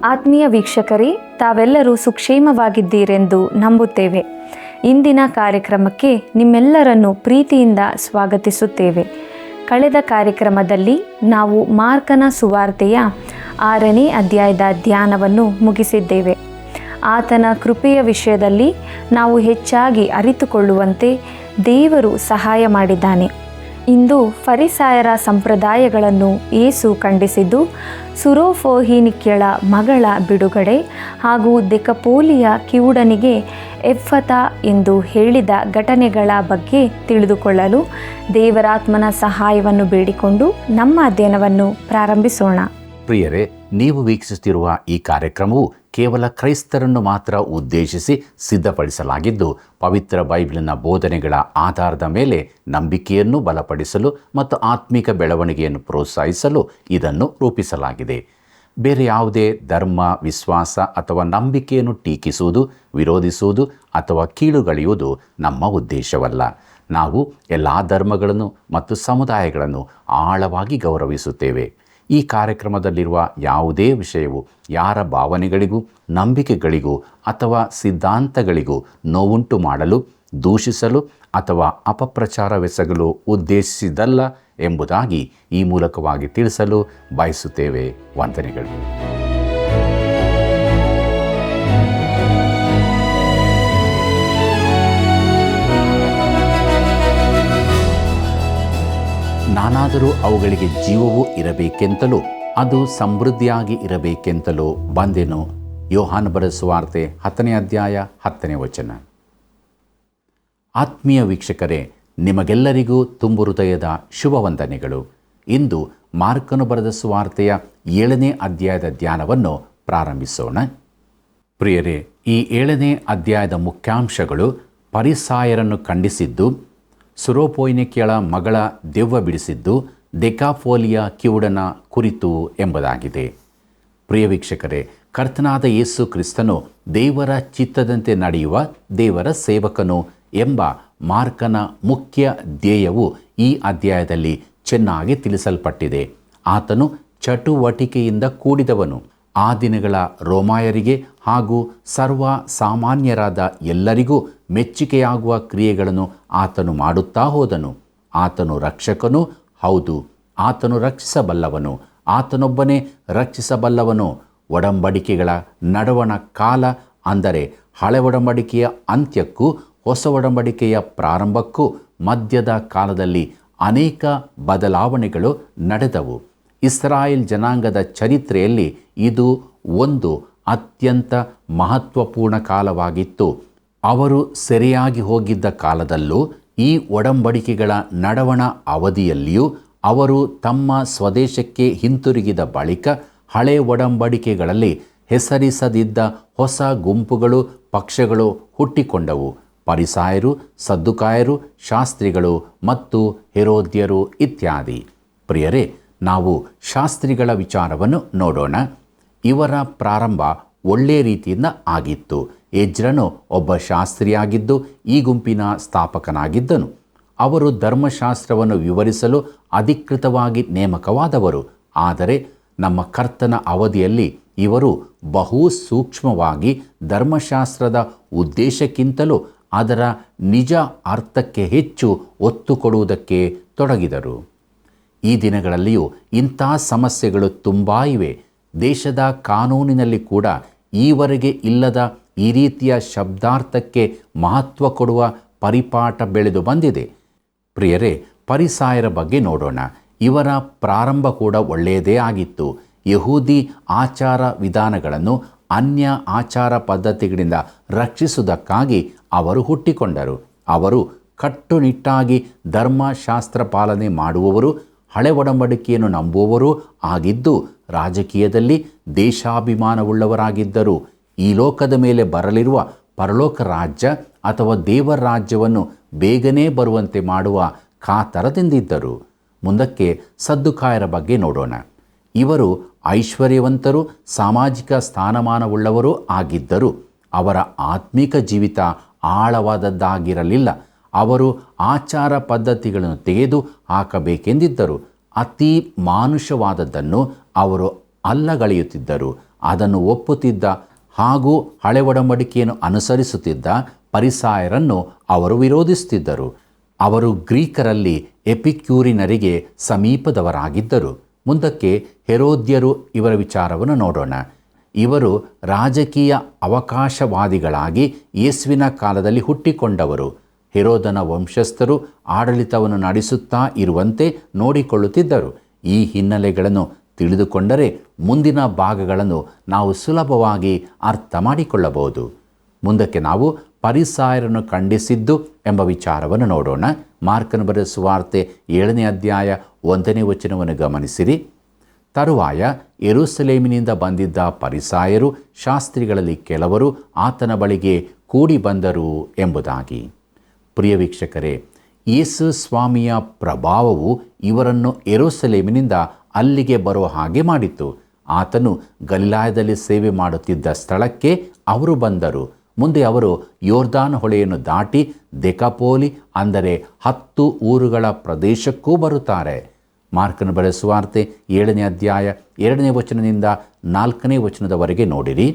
ಆತ್ಮೀಯ ವೀಕ್ಷಕರೇ, ತಾವೆಲ್ಲರೂ ಸುಕ್ಷೇಮವಾಗಿದ್ದೀರೆಂದು ನಂಬುತ್ತೇವೆ. ಇಂದಿನ ಕಾರ್ಯಕ್ರಮಕ್ಕೆ ನಿಮ್ಮೆಲ್ಲರನ್ನು ಪ್ರೀತಿಯಿಂದ ಸ್ವಾಗತಿಸುತ್ತೇವೆ. ಕಳೆದ ಕಾರ್ಯಕ್ರಮದಲ್ಲಿ ನಾವು ಮಾರ್ಕನ ಸುವಾರ್ತೆಯ 6ನೇ ಅಧ್ಯಾಯದ ಧ್ಯಾನವನ್ನು ಮುಗಿಸಿದ್ದೇವೆ. ಆತನ ಕೃಪೆಯ ವಿಷಯದಲ್ಲಿ ನಾವು ಹೆಚ್ಚಾಗಿ ಅರಿತುಕೊಳ್ಳುವಂತೆ ದೇವರು ಸಹಾಯ ಮಾಡಿದ್ದಾನೆ. ಇಂದು ಫರಿಸಾಯರ ಸಂಪ್ರದಾಯಗಳನ್ನು ಯೇಸು ಖಂಡಿಸಿದ್ದು, ಸುರೋಫೋಹಿನಿಕ್ಯಳ ಮಗಳ ಬಿಡುಗಡೆ ಹಾಗೂ ದೆಕಪೋಲಿಯ ಕಿವುಡನಿಗೆ ಎಫ್ಫತಾ ಎಂದು ಹೇಳಿದ ಘಟನೆಗಳ ಬಗ್ಗೆ ತಿಳಿದುಕೊಳ್ಳಲು ದೇವರಾತ್ಮನ ಸಹಾಯವನ್ನು ಬೇಡಿಕೊಂಡು ನಮ್ಮ ಅಧ್ಯಯನವನ್ನು ಪ್ರಾರಂಭಿಸೋಣ. ಪ್ರಿಯರೇ, ನೀವು ವೀಕ್ಷಿಸುತ್ತಿರುವ ಈ ಕಾರ್ಯಕ್ರಮವು ಕೇವಲ ಕ್ರೈಸ್ತರನ್ನು ಮಾತ್ರ ಉದ್ದೇಶಿಸಿ ಸಿದ್ಧಪಡಿಸಲಾಗಿದ್ದು, ಪವಿತ್ರ ಬೈಬಲಿನ ಬೋಧನೆಗಳ ಆಧಾರದ ಮೇಲೆ ನಂಬಿಕೆಯನ್ನು ಬಲಪಡಿಸಲು ಮತ್ತು ಆತ್ಮಿಕ ಬೆಳವಣಿಗೆಯನ್ನು ಪ್ರೋತ್ಸಾಹಿಸಲು ಇದನ್ನು ರೂಪಿಸಲಾಗಿದೆ. ಬೇರೆ ಯಾವುದೇ ಧರ್ಮ, ವಿಶ್ವಾಸ ಅಥವಾ ನಂಬಿಕೆಯನ್ನು ಟೀಕಿಸುವುದು, ವಿರೋಧಿಸುವುದು ಅಥವಾ ಕೀಳುಗಳೆಯುವುದು ನಮ್ಮ ಉದ್ದೇಶವಲ್ಲ. ನಾವು ಎಲ್ಲ ಧರ್ಮಗಳನ್ನು ಮತ್ತು ಸಮುದಾಯಗಳನ್ನು ಆಳವಾಗಿ ಗೌರವಿಸುತ್ತೇವೆ. ಈ ಕಾರ್ಯಕ್ರಮದಲ್ಲಿರುವ ಯಾವುದೇ ವಿಷಯವು ಯಾರ ಭಾವನೆಗಳಿಗೂ, ನಂಬಿಕೆಗಳಿಗೂ ಅಥವಾ ಸಿದ್ಧಾಂತಗಳಿಗೂ ನೋವುಂಟು ಮಾಡಲು, ದೂಷಿಸಲು ಅಥವಾ ಅಪಪ್ರಚಾರವೆಸಗಲು ಉದ್ದೇಶಿಸಿದ್ದಲ್ಲ ಎಂಬುದಾಗಿ ಈ ಮೂಲಕವಾಗಿ ತಿಳಿಸಲು ಬಯಸುತ್ತೇವೆ. ವಂದನೆಗಳು. ನಾನಾದರೂ ಅವುಗಳಿಗೆ ಜೀವವೂ ಇರಬೇಕೆಂತಲೂ ಅದು ಸಮೃದ್ಧಿಯಾಗಿ ಇರಬೇಕೆಂತಲೂ ಬಂದೆನು. ಯೋಹಾನ ಬರೆದ ಸುವಾರ್ತೆ 10ನೇ ಅಧ್ಯಾಯ 10ನೇ ವಚನ. ಆತ್ಮೀಯ ವೀಕ್ಷಕರೇ, ನಿಮಗೆಲ್ಲರಿಗೂ ತುಂಬು ಹೃದಯದ ಶುಭವಂದನೆಗಳು. ಇಂದು ಮಾರ್ಕನು ಬರೆದ ಸುವಾರ್ತೆಯ 7ನೇ ಅಧ್ಯಾಯದ ಧ್ಯಾನವನ್ನು ಪ್ರಾರಂಭಿಸೋಣ. ಪ್ರಿಯರೇ, ಈ 7ನೇ ಅಧ್ಯಾಯದ ಮುಖ್ಯಾಂಶಗಳು ಫರಿಸಾಯರನ್ನು ಖಂಡಿಸಿದ್ದು, ಸುರೋಫೋನಿಕ್ಯಳ ಮಗಳ ದೆವ್ವ ಬಿಡಿಸಿದ್ದು, ದೆಕಾಪೋಲಿಯ ಕಿವುಡನ ಕುರಿತು ಎಂಬುದಾಗಿದೆ. ಪ್ರಿಯ ವೀಕ್ಷಕರೇ, ಕರ್ತನಾದ ಯೇಸು ಕ್ರಿಸ್ತನು ದೇವರ ಚಿತ್ತದಂತೆ ನಡೆಯುವ ದೇವರ ಸೇವಕನು ಎಂಬ ಮಾರ್ಕನ ಮುಖ್ಯ ಧ್ಯೇಯವು ಈ ಅಧ್ಯಾಯದಲ್ಲಿ ಚೆನ್ನಾಗಿ ತಿಳಿಸಲ್ಪಟ್ಟಿದೆ. ಆತನು ಚಟುವಟಿಕೆಯಿಂದ ಕೂಡಿದವನು. ಆ ದಿನಗಳ ರೋಮಾಯರಿಗೆ ಹಾಗೂ ಸರ್ವ ಸಾಮಾನ್ಯರಾದ ಎಲ್ಲರಿಗೂ ಮೆಚ್ಚುಗೆಯಾಗುವ ಕ್ರಿಯೆಗಳನ್ನು ಆತನು ಮಾಡುತ್ತಾ ಹೋದನು. ಆತನು ರಕ್ಷಕನೂ ಹೌದು. ಆತನು ರಕ್ಷಿಸಬಲ್ಲವನು. ಆತನೊಬ್ಬನೇ ರಕ್ಷಿಸಬಲ್ಲವನು. ಒಡಂಬಡಿಕೆಗಳ ನಡುವಣ ಕಾಲ, ಅಂದರೆ ಹಳೆ ಒಡಂಬಡಿಕೆಯ ಅಂತ್ಯಕ್ಕೂ ಹೊಸ ಒಡಂಬಡಿಕೆಯ ಪ್ರಾರಂಭಕ್ಕೂ ಮಧ್ಯದ ಕಾಲದಲ್ಲಿ ಅನೇಕ ಬದಲಾವಣೆಗಳು ನಡೆದವು. ಇಸ್ರಾಯೇಲ್ ಜನಾಂಗದ ಚರಿತ್ರೆಯಲ್ಲಿ ಇದು ಒಂದು ಅತ್ಯಂತ ಮಹತ್ವಪೂರ್ಣ ಕಾಲವಾಗಿತ್ತು. ಅವರು ಸೆರೆಯಾಗಿ ಹೋಗಿದ್ದ ಕಾಲದಲ್ಲೂ, ಈ ಒಡಂಬಡಿಕೆಗಳ ನಡವಣ ಅವಧಿಯಲ್ಲಿಯೂ, ಅವರು ತಮ್ಮ ಸ್ವದೇಶಕ್ಕೆ ಹಿಂತಿರುಗಿದ ಬಳಿಕ ಹಳೆ ಒಡಂಬಡಿಕೆಗಳಲ್ಲಿ ಹೆಸರಿಸದಿದ್ದ ಹೊಸ ಗುಂಪುಗಳು, ಪಕ್ಷಗಳು ಹುಟ್ಟಿಕೊಂಡವು. ಫರಿಸಾಯರು, ಸದ್ದುಕಾಯರು, ಶಾಸ್ತ್ರಿಗಳು ಮತ್ತು ಹೆರೋದ್ಯರು ಇತ್ಯಾದಿ. ಪ್ರಿಯರೇ, ನಾವು ಶಾಸ್ತ್ರಿಗಳ ವಿಚಾರವನ್ನು ನೋಡೋಣ. ಇವರ ಪ್ರಾರಂಭ ಒಳ್ಳೆಯ ರೀತಿಯಿಂದ ಆಗಿತ್ತು. ಎಜ್ರನು ಒಬ್ಬ ಶಾಸ್ತ್ರಿಯಾಗಿದ್ದು ಈ ಗುಂಪಿನ ಸ್ಥಾಪಕನಾಗಿದ್ದನು. ಅವರು ಧರ್ಮಶಾಸ್ತ್ರವನ್ನು ವಿವರಿಸಲು ಅಧಿಕೃತವಾಗಿ ನೇಮಕವಾದವರು. ಆದರೆ ನಮ್ಮ ಕರ್ತನ ಅವಧಿಯಲ್ಲಿ ಇವರು ಬಹು ಸೂಕ್ಷ್ಮವಾಗಿ ಧರ್ಮಶಾಸ್ತ್ರದ ಉದ್ದೇಶಕ್ಕಿಂತಲೂ ಅದರ ನಿಜ ಅರ್ಥಕ್ಕೆ ಹೆಚ್ಚು ಒತ್ತು ಕೊಡುವುದಕ್ಕೆ ತೊಡಗಿದರು. ಈ ದಿನಗಳಲ್ಲಿಯೂ ಇಂಥ ಸಮಸ್ಯೆಗಳು ತುಂಬ ಇವೆ. ದೇಶದ ಕಾನೂನಿನಲ್ಲಿ ಕೂಡ ಈವರೆಗೆ ಇಲ್ಲದ ಈ ರೀತಿಯ ಶಬ್ದಾರ್ಥಕ್ಕೆ ಮಹತ್ವ ಕೊಡುವ ಪರಿಪಾಠ ಬೆಳೆದು ಬಂದಿದೆ. ಪ್ರಿಯರೇ, ಫರಿಸಾಯರ ಬಗ್ಗೆ ನೋಡೋಣ. ಇವರ ಪ್ರಾರಂಭ ಕೂಡ ಒಳ್ಳೆಯದೇ ಆಗಿತ್ತು. ಯಹೂದಿ ಆಚಾರ ವಿಧಾನಗಳನ್ನು ಅನ್ಯ ಆಚಾರ ಪದ್ಧತಿಗಳಿಂದ ರಕ್ಷಿಸುವುದಕ್ಕಾಗಿ ಅವರು ಹುಟ್ಟಿಕೊಂಡರು. ಅವರು ಕಟ್ಟುನಿಟ್ಟಾಗಿ ಧರ್ಮಶಾಸ್ತ್ರ ಪಾಲನೆ ಮಾಡುವವರು, ಹಳೆ ಒಡಂಬಡಿಕೆಯನ್ನು ನಂಬುವವರೂ ಆಗಿದ್ದು ರಾಜಕೀಯದಲ್ಲಿ ದೇಶಾಭಿಮಾನವುಳ್ಳವರಾಗಿದ್ದರು. ಈ ಲೋಕದ ಮೇಲೆ ಬರಲಿರುವ ಪರಲೋಕ ರಾಜ್ಯ ಅಥವಾ ದೇವರ ರಾಜ್ಯವನ್ನು ಬೇಗನೆ ಬರುವಂತೆ ಮಾಡುವ ಕಾತರದಿಂದಿದ್ದರು. ಮುಂದಕ್ಕೆ ಸದ್ದುಕಾಯರ ಬಗ್ಗೆ ನೋಡೋಣ. ಇವರು ಐಶ್ವರ್ಯವಂತರು, ಸಾಮಾಜಿಕ ಸ್ಥಾನಮಾನವುಳ್ಳವರೂ ಆಗಿದ್ದರು. ಅವರ ಆತ್ಮಿಕ ಜೀವಿತ ಆಳವಾದದ್ದಾಗಿರಲಿಲ್ಲ. ಅವರು ಆಚಾರ ಪದ್ಧತಿಗಳನ್ನು ತೆಗೆದು ಹಾಕಬೇಕೆಂದಿದ್ದರು. ಅತಿ ಮಾನುಷವಾದದ್ದನ್ನು ಅವರು ಅಲ್ಲಗಳೆಯುತ್ತಿದ್ದರು. ಅದನ್ನು ಒಪ್ಪುತ್ತಿದ್ದ ಹಾಗೂ ಹಳೆ ಒಡಂಬಡಿಕೆಯನ್ನು ಅನುಸರಿಸುತ್ತಿದ್ದ ಫರಿಸಾಯರನ್ನು ಅವರು ವಿರೋಧಿಸುತ್ತಿದ್ದರು. ಅವರು ಗ್ರೀಕರಲ್ಲಿ ಎಪಿಕ್ಯೂರಿನರಿಗೆ ಸಮೀಪದವರಾಗಿದ್ದರು. ಮುಂದಕ್ಕೆ ಹೆರೋದ್ಯರು ಇವರ ವಿಚಾರವನ್ನು ನೋಡೋಣ. ಇವರು ರಾಜಕೀಯ ಅವಕಾಶವಾದಿಗಳಾಗಿ ಯೇಸುವಿನ ಕಾಲದಲ್ಲಿ ಹುಟ್ಟಿಕೊಂಡವರು. ಹೆರೋದನ ವಂಶಸ್ಥರು ಆಡಳಿತವನ್ನು ನಡೆಸುತ್ತಾ ಇರುವಂತೆ ನೋಡಿಕೊಳ್ಳುತ್ತಿದ್ದರು. ಈ ಹಿನ್ನೆಲೆಗಳನ್ನು ತಿಳಿದುಕೊಂಡರೆ ಮುಂದಿನ ಭಾಗಗಳನ್ನು ನಾವು ಸುಲಭವಾಗಿ ಅರ್ಥ ಮಾಡಿಕೊಳ್ಳಬಹುದು. ಮುಂದಕ್ಕೆ ನಾವು ಫರಿಸಾಯರನ್ನು ಖಂಡಿಸಿದ್ದು ಎಂಬ ವಿಚಾರವನ್ನು ನೋಡೋಣ. ಮಾರ್ಕನ ಬರೆದ ಸುವಾರ್ತೆ 7ನೇ ಅಧ್ಯಾಯ 1ನೇ ವಚನವನ್ನು ಗಮನಿಸಿರಿ. ತರುವಾಯ ಯೆರೂಸಲೇಮಿನಿಂದ ಬಂದಿದ್ದ ಫರಿಸಾಯರು ಶಾಸ್ತ್ರಿಗಳಲ್ಲಿ ಕೆಲವರು ಆತನ ಬಳಿಗೆ ಕೂಡಿ ಬಂದರು ಎಂಬುದಾಗಿ. ಪ್ರಿಯ ವೀಕ್ಷಕರೇ, ಯೇಸು ಸ್ವಾಮಿಯ ಪ್ರಭಾವವು ಇವರನ್ನು ಯೆರೂಸಲೇಮಿನಿಂದ ಅಲ್ಲಿಗೆ ಬರುವ ಹಾಗೆ ಮಾಡಿತು. ಆತನು ಗಲಿಲಾಯದಲ್ಲಿ ಸೇವೆ ಮಾಡುತ್ತಿದ್ದ ಸ್ಥಳಕ್ಕೆ ಅವರು ಬಂದರು. ಮುಂದೆ ಅವರು ಯೋರ್ದಾನ್ ಹೊಳೆಯನ್ನು ದಾಟಿ ದೆಕಪೋಲಿ ಅಂದರೆ 10 ಊರುಗಳ ಪ್ರದೇಶಕ್ಕೂ ಬರುತ್ತಾರೆ. ಮಾರ್ಕನ ಬರೆದ ಸುವಾರ್ತೆ 7ನೇ ಅಧ್ಯಾಯ 2ನೇ ವಚನದಿಂದ 4ನೇ ವಚನದವರೆಗೆ ನೋಡಿರಿ.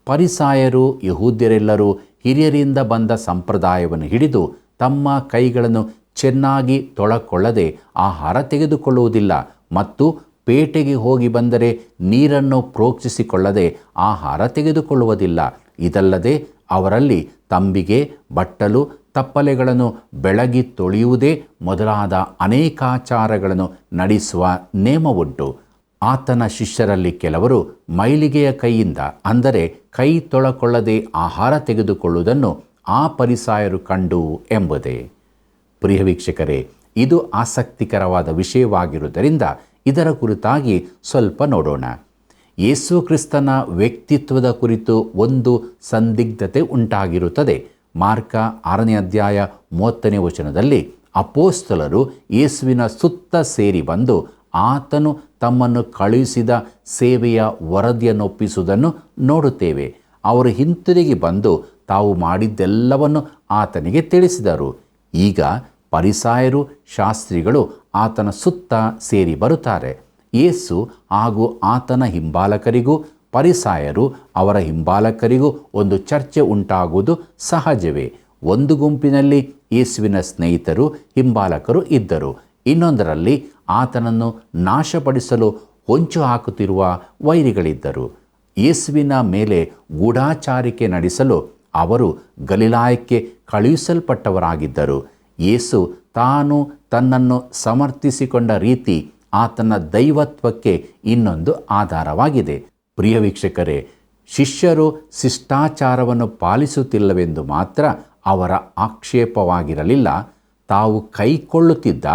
ಫರಿಸಾಯರು ಯಹೂದ್ಯರೆಲ್ಲರೂ ಹಿರಿಯರಿಂದ ಬಂದ ಸಂಪ್ರದಾಯವನ್ನು ಹಿಡಿದು ತಮ್ಮ ಕೈಗಳನ್ನು ಚೆನ್ನಾಗಿ ತೊಳಕೊಳ್ಳದೆ ಆಹಾರ ತೆಗೆದುಕೊಳ್ಳುವುದಿಲ್ಲ ಮತ್ತು ಪೇಟೆಗೆ ಹೋಗಿ ಬಂದರೆ ನೀರನ್ನು ಪ್ರೋಕ್ಷಿಸಿಕೊಳ್ಳದೆ ಆಹಾರ ತೆಗೆದುಕೊಳ್ಳುವುದಿಲ್ಲ. ಇದಲ್ಲದೆ ಅವರಲ್ಲಿ ತಂಬಿಗೆ, ಬಟ್ಟಲು, ತಪ್ಪಲೆಗಳನ್ನು ಬೆಳಗಿ ತೊಳೆಯುವುದೇ ಮೊದಲಾದ ಅನೇಕಾಚಾರಗಳನ್ನು ನಡೆಸುವ ನೇಮವುಂಟು. ಆತನ ಶಿಷ್ಯರಲ್ಲಿ ಕೆಲವರು ಮೈಲಿಗೆಯ ಕೈಯಿಂದ ಅಂದರೆ ಕೈ ತೊಳಕೊಳ್ಳದೆ ಆಹಾರ ತೆಗೆದುಕೊಳ್ಳುವುದನ್ನು ಆ ಫರಿಸಾಯರು ಕಂಡು ಎಂಬುದೇ. ಪ್ರಿಯ ವೀಕ್ಷಕರೇ, ಇದು ಆಸಕ್ತಿಕರವಾದ ವಿಷಯವಾಗಿರುವುದರಿಂದ ಇದರ ಕುರಿತಾಗಿ ಸ್ವಲ್ಪ ನೋಡೋಣ. ಯೇಸು ಕ್ರಿಸ್ತನ ವ್ಯಕ್ತಿತ್ವದ ಕುರಿತು ಒಂದು ಸಂದಿಗ್ಧತೆ ಉಂಟಾಗಿರುತ್ತದೆ. ಮಾರ್ಕ 6ನೇ ಅಧ್ಯಾಯ 30ನೇ ವಚನದಲ್ಲಿ ಅಪೋಸ್ತಲರು ಯೇಸುವಿನ ಸುತ್ತ ಸೇರಿ ಬಂದು ಆತನು ತಮ್ಮನ್ನು ಕಳುಹಿಸಿದ ಸೇವೆಯ ವರದಿಯನ್ನೊಪ್ಪಿಸುವುದನ್ನು ನೋಡುತ್ತೇವೆ. ಅವರು ಹಿಂತಿರುಗಿ ಬಂದು ತಾವು ಮಾಡಿದ್ದೆಲ್ಲವನ್ನು ಆತನಿಗೆ ತಿಳಿಸಿದರು. ಈಗ ಫರಿಸಾಯರು ಶಾಸ್ತ್ರಿಗಳು ಆತನ ಸುತ್ತ ಸೇರಿ ಬರುತ್ತಾರೆ. ಯೇಸು ಹಾಗೂ ಆತನ ಹಿಂಬಾಲಕರಿಗೂ ಫರಿಸಾಯರು ಅವರ ಹಿಂಬಾಲಕರಿಗೂ ಒಂದು ಚರ್ಚೆ ಉಂಟಾಗುವುದು ಸಹಜವೇ. ಒಂದು ಗುಂಪಿನಲ್ಲಿ ಯೇಸುವಿನ ಸ್ನೇಹಿತರು ಹಿಂಬಾಲಕರು ಇದ್ದರು. ಇನ್ನೊಂದರಲ್ಲಿ ಆತನನ್ನು ನಾಶಪಡಿಸಲು ಹೊಂಚು ಹಾಕುತ್ತಿರುವ ವೈರಿಗಳಿದ್ದರು. ಯೇಸುವಿನ ಮೇಲೆ ಗೂಢಾಚಾರಿಕೆ ನಡೆಸಲು ಅವರು ಗಲಿಲಾಯಕ್ಕೆ ಕಳುಹಿಸಲ್ಪಟ್ಟವರಾಗಿದ್ದರು. ಯೇಸು ತಾನು ತನ್ನನ್ನು ಸಮರ್ಥಿಸಿಕೊಂಡ ರೀತಿ ಆತನ ದೈವತ್ವಕ್ಕೆ ಇನ್ನೊಂದು ಆಧಾರವಾಗಿದೆ. ಪ್ರಿಯ ವೀಕ್ಷಕರೇ, ಶಿಷ್ಯರು ಶಿಷ್ಟಾಚಾರವನ್ನು ಪಾಲಿಸುತ್ತಿಲ್ಲವೆಂದು ಮಾತ್ರ ಅವರ ಆಕ್ಷೇಪವಾಗಿರಲಿಲ್ಲ. ತಾವು ಕೈಕೊಳ್ಳುತ್ತಿದ್ದ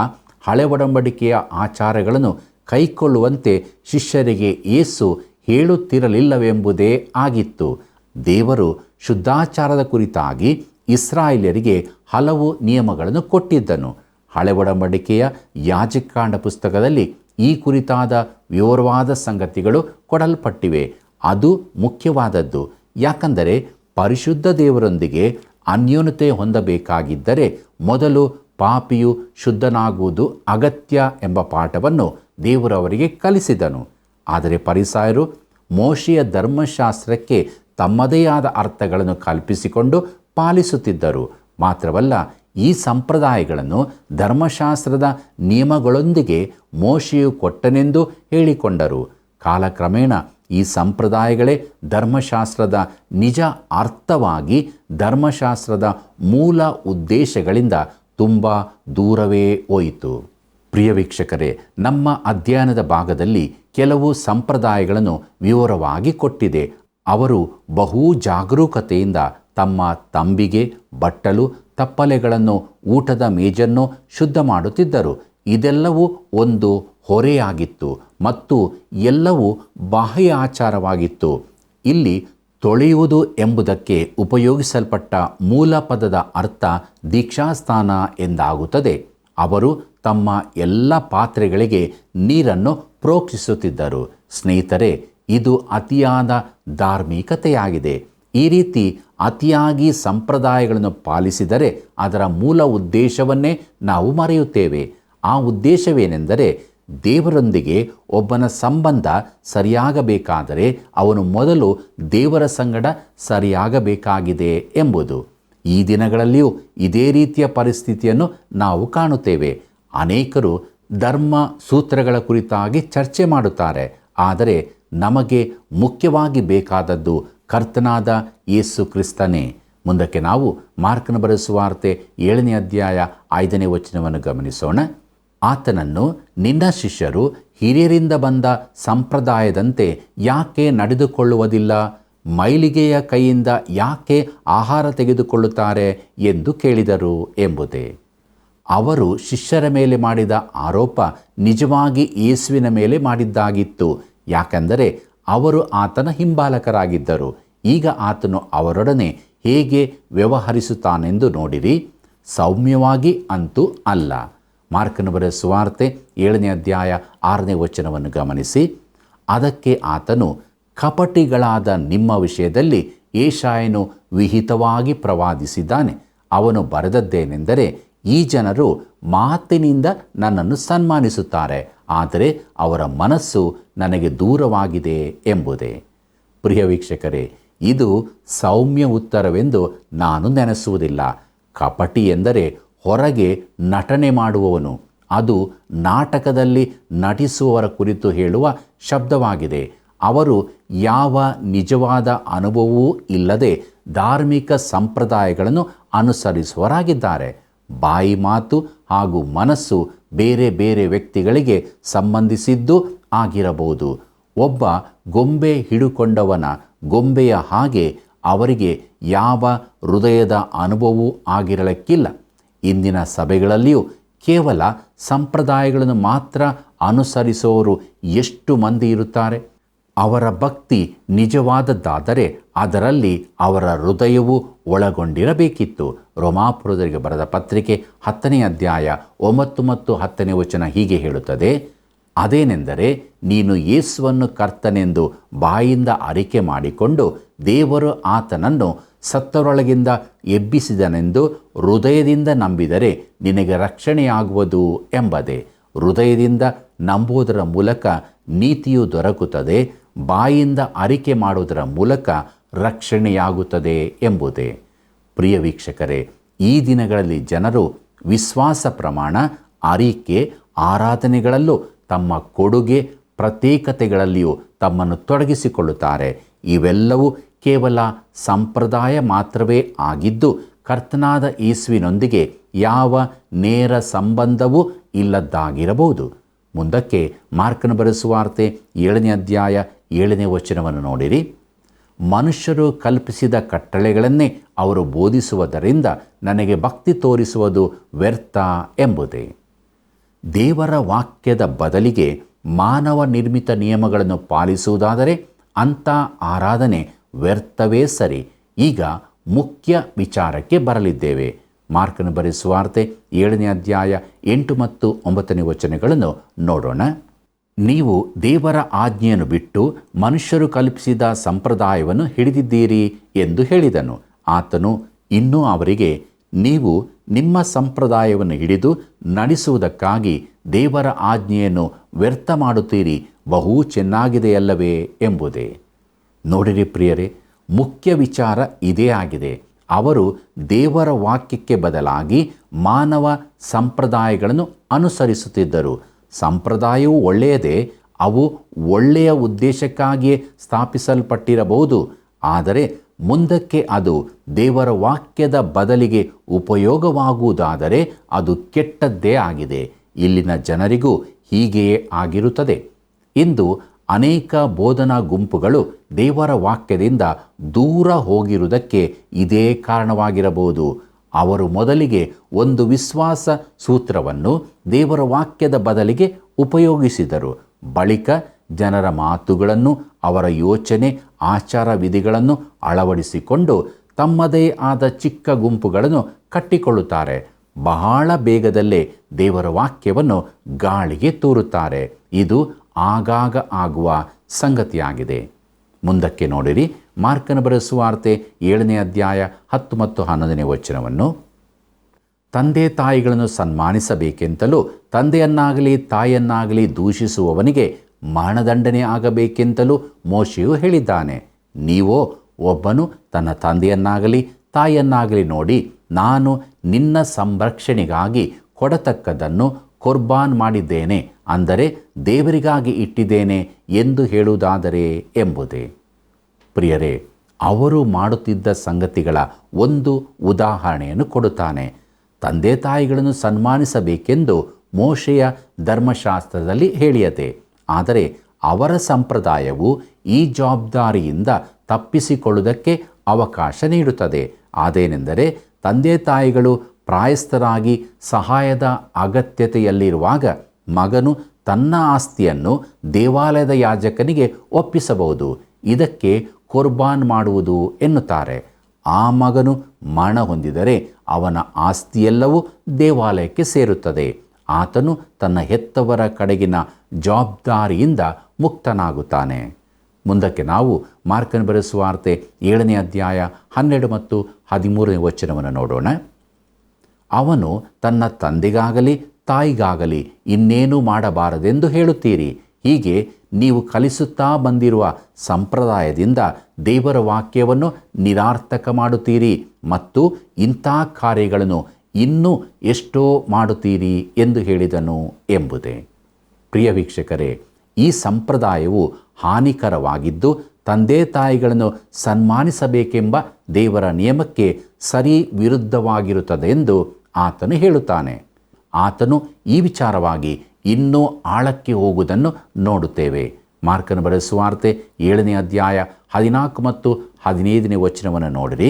ಹಳೆ ಒಡಂಬಡಿಕೆಯ ಆಚಾರಗಳನ್ನು ಕೈಕೊಳ್ಳುವಂತೆ ಶಿಷ್ಯರಿಗೆ ಯೇಸು ಹೇಳುತ್ತಿರಲಿಲ್ಲವೆಂಬುದೇ ಆಗಿತ್ತು. ದೇವರು ಶುದ್ಧಾಚಾರದ ಕುರಿತಾಗಿ ಇಸ್ರಾಯೇಲ್ಯರಿಗೆ ಹಲವು ನಿಯಮಗಳನ್ನು ಕೊಟ್ಟಿದ್ದನು. ಹಳೆ ಒಡಂಬಡಿಕೆಯ ಯಾಜಕಾಂಡ ಪುಸ್ತಕದಲ್ಲಿ ಈ ಕುರಿತಾದ ವಿವರವಾದ ಸಂಗತಿಗಳು ಕೊಡಲ್ಪಟ್ಟಿವೆ. ಅದು ಮುಖ್ಯವಾದದ್ದು. ಯಾಕಂದರೆ ಪರಿಶುದ್ಧ ದೇವರೊಂದಿಗೆ ಅನ್ಯೋನ್ಯತೆ ಹೊಂದಬೇಕಾಗಿದ್ದರೆ ಮೊದಲು ಪಾಪಿಯು ಶುದ್ಧನಾಗುವುದು ಅಗತ್ಯ ಎಂಬ ಪಾಠವನ್ನು ದೇವರು ಅವರಿಗೆ ಕಲಿಸಿದನು. ಆದರೆ ಫರಿಸಾಯರು ಮೋಶೆಯ ಧರ್ಮಶಾಸ್ತ್ರಕ್ಕೆ ತಮ್ಮದೇ ಆದ ಅರ್ಥಗಳನ್ನು ಕಲ್ಪಿಸಿಕೊಂಡು ಪಾಲಿಸುತ್ತಿದ್ದರು. ಮಾತ್ರವಲ್ಲ, ಈ ಸಂಪ್ರದಾಯಗಳನ್ನು ಧರ್ಮಶಾಸ್ತ್ರದ ನಿಯಮಗಳೊಂದಿಗೆ ಮೋಶೆಯು ಕೊಟ್ಟನೆಂದು ಹೇಳಿಕೊಂಡರು. ಕಾಲಕ್ರಮೇಣ ಈ ಸಂಪ್ರದಾಯಗಳೇ ಧರ್ಮಶಾಸ್ತ್ರದ ನಿಜ ಅರ್ಥವಾಗಿ ಧರ್ಮಶಾಸ್ತ್ರದ ಮೂಲ ಉದ್ದೇಶಗಳಿಂದ ತುಂಬ ದೂರವೇ ಹೋಯಿತು. ಪ್ರಿಯ ವೀಕ್ಷಕರೇ, ನಮ್ಮ ಅಧ್ಯಯನದ ಭಾಗದಲ್ಲಿ ಕೆಲವು ಸಂಪ್ರದಾಯಗಳನ್ನು ವಿವರವಾಗಿ ಕೊಟ್ಟಿದೆ. ಅವರು ಬಹು ಜಾಗರೂಕತೆಯಿಂದ ತಮ್ಮ ತಂಬಿಗೆ, ಬಟ್ಟಲು, ತಪ್ಪಲೆಗಳನ್ನು, ಊಟದ ಮೇಜನ್ನು ಶುದ್ಧ ಮಾಡುತ್ತಿದ್ದರು. ಇದೆಲ್ಲವೂ ಒಂದು ಹೊರೆಯಾಗಿತ್ತು ಮತ್ತು ಎಲ್ಲವೂ ಬಾಹ್ಯ ಆಚಾರವಾಗಿತ್ತು. ಇಲ್ಲಿ ತೊಳೆಯುವುದು ಎಂಬುದಕ್ಕೆ ಉಪಯೋಗಿಸಲ್ಪಟ್ಟ ಮೂಲ ಪದದ ಅರ್ಥ ದೀಕ್ಷಾಸ್ನಾನ ಎಂದಾಗುತ್ತದೆ. ಅವರು ತಮ್ಮ ಎಲ್ಲ ಪಾತ್ರೆಗಳಿಗೆ ನೀರನ್ನು ಪ್ರೋಕ್ಷಿಸುತ್ತಿದ್ದರು. ಸ್ನೇಹಿತರೆ, ಇದು ಅತಿಯಾದ ಧಾರ್ಮಿಕತೆಯಾಗಿದೆ. ಈ ರೀತಿ ಅತಿಯಾಗಿ ಸಂಪ್ರದಾಯಗಳನ್ನು ಪಾಲಿಸಿದರೆ ಅದರ ಮೂಲ ಉದ್ದೇಶವನ್ನೇ ನಾವು ಮರೆಯುತ್ತೇವೆ. ಆ ಉದ್ದೇಶವೇನೆಂದರೆ ದೇವರೊಂದಿಗೆ ಒಬ್ಬನ ಸಂಬಂಧ ಸರಿಯಾಗಬೇಕಾದರೆ ಅವನು ಮೊದಲು ದೇವರ ಸಂಗಡ ಸರಿಯಾಗಬೇಕಾಗಿದೆ ಎಂಬುದು. ಈ ದಿನಗಳಲ್ಲಿಯೂ ಇದೇ ರೀತಿಯ ಪರಿಸ್ಥಿತಿಯನ್ನು ನಾವು ಕಾಣುತ್ತೇವೆ. ಅನೇಕರು ಧರ್ಮ ಸೂತ್ರಗಳ ಕುರಿತಾಗಿ ಚರ್ಚೆ ಮಾಡುತ್ತಾರೆ. ಆದರೆ ನಮಗೆ ಮುಖ್ಯವಾಗಿ ಬೇಕಾದದ್ದು ಕರ್ತನಾದ ಯೇಸು ಕ್ರಿಸ್ತನೇ. ಮುಂದಕ್ಕೆ ನಾವು ಮಾರ್ಕನ ಬರೆದ ಸುವಾರ್ತೆ 7ನೇ ಅಧ್ಯಾಯ 5ನೇ ವಚನವನ್ನು ಗಮನಿಸೋಣ. ಆತನನ್ನು ನಿನ್ನ ಶಿಷ್ಯರು ಹಿರಿಯರಿಂದ ಬಂದ ಸಂಪ್ರದಾಯದಂತೆ ಯಾಕೆ ನಡೆದುಕೊಳ್ಳುವುದಿಲ್ಲ? ಮೈಲಿಗೆಯ ಕೈಯಿಂದ ಯಾಕೆ ಆಹಾರ ತೆಗೆದುಕೊಳ್ಳುತ್ತಾರೆ ಎಂದು ಕೇಳಿದರು ಎಂಬುದೇ. ಅವರು ಶಿಷ್ಯರ ಮೇಲೆ ಮಾಡಿದ ಆರೋಪ ನಿಜವಾಗಿ ಯೇಸುವಿನ ಮೇಲೆ ಮಾಡಿದ್ದಾಗಿತ್ತು. ಯಾಕೆಂದರೆ ಅವರು ಆತನ ಹಿಂಬಾಲಕರಾಗಿದ್ದರು. ಈಗ ಆತನು ಅವರೊಡನೆ ಹೇಗೆ ವ್ಯವಹರಿಸುತ್ತಾನೆಂದು ನೋಡಿರಿ. ಸೌಮ್ಯವಾಗಿ ಅಂತೂ ಅಲ್ಲ. ಮಾರ್ಕನ ಬರೆದ ಸುವಾರ್ತೆ 7ನೇ ಅಧ್ಯಾಯ 6ನೇ ವಚನವನ್ನು ಗಮನಿಸಿ. ಅದಕ್ಕೆ ಆತನು, ಕಪಟಿಗಳಾದ ನಿಮ್ಮ ವಿಷಯದಲ್ಲಿ ಯೆಶಾಯನು ವಿಹಿತವಾಗಿ ಪ್ರವಾದಿಸಿದ್ದಾನೆ. ಅವನು ಬರೆದದ್ದೇನೆಂದರೆ, ಈ ಜನರು ಮಾತಿನಿಂದ ನನ್ನನ್ನು ಸನ್ಮಾನಿಸುತ್ತಾರೆ, ಆದರೆ ಅವರ ಮನಸ್ಸು ನನಗೆ ದೂರವಾಗಿದೆ ಎಂಬುದೇ. ಪ್ರಿಯ ವೀಕ್ಷಕರೇ, ಇದು ಸೌಮ್ಯ ಉತ್ತರವೆಂದು ನಾನು ನೆನೆಸುವುದಿಲ್ಲ. ಕಪಟಿ ಎಂದರೆ ಹೊರಗೆ ನಟನೆ ಮಾಡುವವನು. ಅದು ನಾಟಕದಲ್ಲಿ ನಟಿಸುವವರ ಕುರಿತು ಹೇಳುವ ಶಬ್ದವಾಗಿದೆ. ಅವರು ಯಾವ ನಿಜವಾದ ಅನುಭವವೂ ಇಲ್ಲದೆ ಧಾರ್ಮಿಕ ಸಂಪ್ರದಾಯಗಳನ್ನು ಅನುಸರಿಸುವವರಾಗಿದ್ದಾರೆ. ಬಾಯಿ ಮಾತು ಹಾಗೂ ಮನಸ್ಸು ಬೇರೆ ಬೇರೆ ವ್ಯಕ್ತಿಗಳಿಗೆ ಸಂಬಂಧಿಸಿದ್ದು ಆಗಿರಬಹುದು. ಒಬ್ಬ ಗೊಂಬೆ ಹಿಡುಕೊಂಡವನ ಗೊಂಬೆಯ ಹಾಗೆ ಅವರಿಗೆ ಯಾವ ಹೃದಯದ ಅನುಭವವೂ ಆಗಿರಲಿಕ್ಕಿಲ್ಲ. ಇಂದಿನ ಸಭೆಗಳಲ್ಲಿಯೂ ಕೇವಲ ಸಂಪ್ರದಾಯಗಳನ್ನು ಮಾತ್ರ ಅನುಸರಿಸುವವರು ಎಷ್ಟು ಮಂದಿ ಇರುತ್ತಾರೆ? ಅವರ ಭಕ್ತಿ ನಿಜವಾದದ್ದಾದರೆ ಅದರಲ್ಲಿ ಅವರ ಹೃದಯವು ಒಳಗೊಂಡಿರಬೇಕಿತ್ತು. ರೋಮಾಪುರದವರಿಗೆ ಬರೆದ ಪತ್ರಿಕೆ 10ನೇ ಅಧ್ಯಾಯ 9 ಮತ್ತು 10ನೇ ವಚನ ಹೀಗೆ ಹೇಳುತ್ತದೆ. ಅದೇನೆಂದರೆ, ನೀನು ಯೇಸುವನ್ನು ಕರ್ತನೆಂದು ಬಾಯಿಂದ ಅರಿಕೆ ಮಾಡಿಕೊಂಡು ದೇವರು ಆತನನ್ನು ಸತ್ತವರೊಳಗಿಂದ ಎಬ್ಬಿಸಿದನೆಂದು ಹೃದಯದಿಂದ ನಂಬಿದರೆ ನಿನಗೆ ರಕ್ಷಣೆಯಾಗುವುದು ಎಂಬುದೇ. ಹೃದಯದಿಂದ ನಂಬುವುದರ ಮೂಲಕ ನೀತಿಯು ದೊರಕುತ್ತದೆ, ಬಾಯಿಂದ ಅರಿಕೆ ಮಾಡುವುದರ ಮೂಲಕ ರಕ್ಷಣೆಯಾಗುತ್ತದೆ ಎಂಬುದೇ. ಪ್ರಿಯ ವೀಕ್ಷಕರೇ, ಈ ದಿನಗಳಲ್ಲಿ ಜನರು ವಿಶ್ವಾಸ ಪ್ರಮಾಣ, ಅರಿಕೆ, ಆರಾಧನೆಗಳಲ್ಲೂ ತಮ್ಮ ಕೊಡುಗೆ, ಪ್ರತ್ಯೇಕತೆಗಳಲ್ಲಿಯೂ ತಮ್ಮನ್ನು ತೊಡಗಿಸಿಕೊಳ್ಳುತ್ತಾರೆ. ಇವೆಲ್ಲವೂ ಕೇವಲ ಸಂಪ್ರದಾಯ ಮಾತ್ರವೇ ಆಗಿದ್ದು ಕರ್ತನಾದ ಯೇಸುವಿನೊಂದಿಗೆ ಯಾವ ನೇರ ಸಂಬಂಧವೂ ಇಲ್ಲದ್ದಾಗಿರಬಹುದು. ಮುಂದಕ್ಕೆ ಮಾರ್ಕನ ಬರೆದ ಸುವಾರ್ತೆ 7ನೇ ಅಧ್ಯಾಯ 7ನೇ ವಚನವನ್ನು ನೋಡಿರಿ. ಮನುಷ್ಯರು ಕಲ್ಪಿಸಿದ ಕಟ್ಟಳೆಗಳನ್ನೇ ಅವರು ಬೋಧಿಸುವುದರಿಂದ ನನಗೆ ಭಕ್ತಿ ತೋರಿಸುವುದು ವ್ಯರ್ಥ ಎಂಬುದೇ. ದೇವರ ವಾಕ್ಯದ ಬದಲಿಗೆ ಮಾನವ ನಿರ್ಮಿತ ನಿಯಮಗಳನ್ನು ಪಾಲಿಸುವುದಾದರೆ ಅಂಥ ಆರಾಧನೆ ವ್ಯರ್ಥವೇ ಸರಿ. ಈಗ ಮುಖ್ಯ ವಿಚಾರಕ್ಕೆ ಬರಲಿದ್ದೇವೆ. ಮಾರ್ಕನ ಬರೆದ ಸುವಾರ್ತೆ 7ನೇ ಅಧ್ಯಾಯ 8 ಮತ್ತು 9ನೇ ವಚನಗಳನ್ನು ನೋಡೋಣ. ನೀವು ದೇವರ ಆಜ್ಞೆಯನ್ನು ಬಿಟ್ಟು ಮನುಷ್ಯರು ಕಲ್ಪಿಸಿದ ಸಂಪ್ರದಾಯವನ್ನು ಹಿಡಿದಿದ್ದೀರಿ ಎಂದು ಹೇಳಿದನು. ಆತನು ಇನ್ನೂ ಅವರಿಗೆ, ನೀವು ನಿಮ್ಮ ಸಂಪ್ರದಾಯವನ್ನು ಹಿಡಿದು ನಡೆಸುವುದಕ್ಕಾಗಿ ದೇವರ ಆಜ್ಞೆಯನ್ನು ವ್ಯರ್ಥ ಮಾಡುತ್ತೀರಿ, ಬಹು ಚೆನ್ನಾಗಿದೆಯಲ್ಲವೇ ಎಂಬುದೇ. ನೋಡಿರಿ ಪ್ರಿಯರೇ, ಮುಖ್ಯ ವಿಚಾರ ಇದೇ ಆಗಿದೆ. ಅವರು ದೇವರ ವಾಕ್ಯಕ್ಕೆ ಬದಲಾಗಿ ಮಾನವ ಸಂಪ್ರದಾಯಗಳನ್ನು ಅನುಸರಿಸುತ್ತಿದ್ದರು. ಸಂಪ್ರದಾಯವು ಒಳ್ಳೆಯದೇ, ಅವು ಒಳ್ಳೆಯ ಉದ್ದೇಶಕ್ಕಾಗಿಯೇ ಸ್ಥಾಪಿಸಲ್ಪಟ್ಟಿರಬಹುದು. ಆದರೆ ಮುಂದಕ್ಕೆ ಅದು ದೇವರ ವಾಕ್ಯದ ಬದಲಿಗೆ ಉಪಯೋಗವಾಗುವುದಾದರೆ ಅದು ಕೆಟ್ಟದ್ದೇ ಆಗಿದೆ. ಇಲ್ಲಿನ ಜನರಿಗೂ ಹೀಗೆಯೇ ಆಗಿರುತ್ತದೆ. ಇಂದು ಅನೇಕ ಬೋಧನಾ ಗುಂಪುಗಳು ದೇವರ ವಾಕ್ಯದಿಂದ ದೂರ ಹೋಗಿರುವುದಕ್ಕೆ ಇದೇ ಕಾರಣವಾಗಿರಬಹುದು. ಅವರು ಮೊದಲಿಗೆ ಒಂದು ವಿಶ್ವಾಸ ಸೂತ್ರವನ್ನು ದೇವರ ವಾಕ್ಯದ ಬದಲಿಗೆ ಉಪಯೋಗಿಸಿದರು. ಬಳಿಕ ಜನರ ಮಾತುಗಳನ್ನು, ಅವರ ಯೋಚನೆ, ಆಚಾರ ವಿಧಿಗಳನ್ನು ಅಳವಡಿಸಿಕೊಂಡು ತಮ್ಮದೇ ಆದ ಚಿಕ್ಕ ಗುಂಪುಗಳನ್ನು ಕಟ್ಟಿಕೊಳ್ಳುತ್ತಾರೆ. ಬಹಳ ಬೇಗದಲ್ಲೇ ದೇವರ ವಾಕ್ಯವನ್ನು ಗಾಳಿಗೆ ತೂರುತ್ತಾರೆ. ಇದು ಆಗಾಗ ಆಗುವ ಸಂಗತಿಯಾಗಿದೆ. ಮುಂದಕ್ಕೆ ನೋಡಿರಿ, ಮಾರ್ಕನ ಬರೆದ ಸುವಾರ್ತೆ 7ನೇ ಅಧ್ಯಾಯ 10 ಮತ್ತು 11ನೇ ವಚನವನ್ನು. ತಂದೆ ತಾಯಿಗಳನ್ನು ಸನ್ಮಾನಿಸಬೇಕೆಂತಲೂ ತಂದೆಯನ್ನಾಗಲಿ ತಾಯಿಯನ್ನಾಗಲಿ ದೂಷಿಸುವವನಿಗೆ ಮರಣದಂಡನೆ ಆಗಬೇಕೆಂತಲೂ ಮೋಶೆಯು ಹೇಳಿದ್ದಾನೆ. ನೀವೋ ಒಬ್ಬನು ತನ್ನ ತಂದೆಯನ್ನಾಗಲಿ ತಾಯಿಯನ್ನಾಗಲಿ ನೋಡಿ, ನಾನು ನಿನ್ನ ಸಂರಕ್ಷಣೆಗಾಗಿ ಕೊಡತಕ್ಕದ್ದನ್ನು ಕುರ್ಬಾನ್ ಮಾಡಿದ್ದೇನೆ, ಅಂದರೆ ದೇವರಿಗಾಗಿ ಇಟ್ಟಿದ್ದೇನೆ ಎಂದು ಹೇಳುವುದಾದರೆ ಎಂಬುದೇ. ಪ್ರಿಯರೇ, ಅವರು ಮಾಡುತ್ತಿದ್ದ ಸಂಗತಿಗಳ ಒಂದು ಉದಾಹರಣೆಯನ್ನು ಕೊಡುತ್ತಾನೆ. ತಂದೆ ತಾಯಿಗಳನ್ನು ಸನ್ಮಾನಿಸಬೇಕೆಂದು ಮೋಶೆಯ ಧರ್ಮಶಾಸ್ತ್ರದಲ್ಲಿ ಹೇಳಿಯದೆ, ಆದರೆ ಅವರ ಸಂಪ್ರದಾಯವು ಈ ಜವಾಬ್ದಾರಿಯಿಂದ ತಪ್ಪಿಸಿಕೊಳ್ಳುವುದಕ್ಕೆ ಅವಕಾಶ ನೀಡುತ್ತದೆ. ಅದೇನೆಂದರೆ, ತಂದೆ ತಾಯಿಗಳು ಪ್ರಾಯಸ್ಥರಾಗಿ ಸಹಾಯದ ಅಗತ್ಯತೆಯಲ್ಲಿರುವಾಗ ಮಗನು ತನ್ನ ಆಸ್ತಿಯನ್ನು ದೇವಾಲಯದ ಯಾಜಕನಿಗೆ ಒಪ್ಪಿಸಬಹುದು. ಇದಕ್ಕೆ ಕುರ್ಬಾನ್ ಮಾಡುವುದು ಎನ್ನುತ್ತಾರೆ. ಆ ಮಗನು ಮರಣ ಹೊಂದಿದರೆ ಅವನ ಆಸ್ತಿಯೆಲ್ಲವೂ ದೇವಾಲಯಕ್ಕೆ ಸೇರುತ್ತದೆ. ಆತನು ತನ್ನ ಹೆತ್ತವರ ಕಡೆಗಿನ ಜವಾಬ್ದಾರಿಯಿಂದ ಮುಕ್ತನಾಗುತ್ತಾನೆ. ಮುಂದಕ್ಕೆ ನಾವು ಮಾರ್ಕನ ಬರೆದ ಸುವಾರ್ತೆ 7ನೇ ಅಧ್ಯಾಯ 12 ಮತ್ತು 13ನೇ ವಚನವನ್ನು ನೋಡೋಣ. ಅವನು ತನ್ನ ತಂದೆಗಾಗಲಿ ತಾಯಿಗಾಗಲಿ ಇನ್ನೇನು ಮಾಡಬಾರದೆಂದು ಹೇಳುತ್ತೀರಿ. ಹೀಗೆ ನೀವು ಕಲಿಸುತ್ತಾ ಬಂದಿರುವ ಸಂಪ್ರದಾಯದಿಂದ ದೇವರ ವಾಕ್ಯವನ್ನು ನಿರಾರ್ಥಕ ಮಾಡುತ್ತೀರಿ ಮತ್ತು ಇಂಥ ಕಾರ್ಯಗಳನ್ನು ಇನ್ನೂ ಎಷ್ಟೋ ಮಾಡುತ್ತೀರಿ ಎಂದು ಹೇಳಿದನು ಎಂಬುದೇ. ಪ್ರಿಯ ವೀಕ್ಷಕರೇ, ಈ ಸಂಪ್ರದಾಯವು ಹಾನಿಕರವಾಗಿದ್ದು ತಂದೆ ತಾಯಿಗಳನ್ನು ಸನ್ಮಾನಿಸಬೇಕೆಂಬ ದೇವರ ನಿಯಮಕ್ಕೆ ಸರಿ ವಿರುದ್ಧವಾಗಿರುತ್ತದೆ ಎಂದು ಆತನು ಹೇಳುತ್ತಾನೆ. ಆತನು ಈ ವಿಚಾರವಾಗಿ ಇನ್ನೂ ಆಳಕ್ಕೆ ಹೋಗುವುದನ್ನು ನೋಡುತ್ತೇವೆ. ಮಾರ್ಕನ ಬರೆದ ಸುವಾರ್ತೆ 7ನೇ ಅಧ್ಯಾಯ 14 ಮತ್ತು 15ನೇ ವಚನವನ್ನು ನೋಡಿರಿ.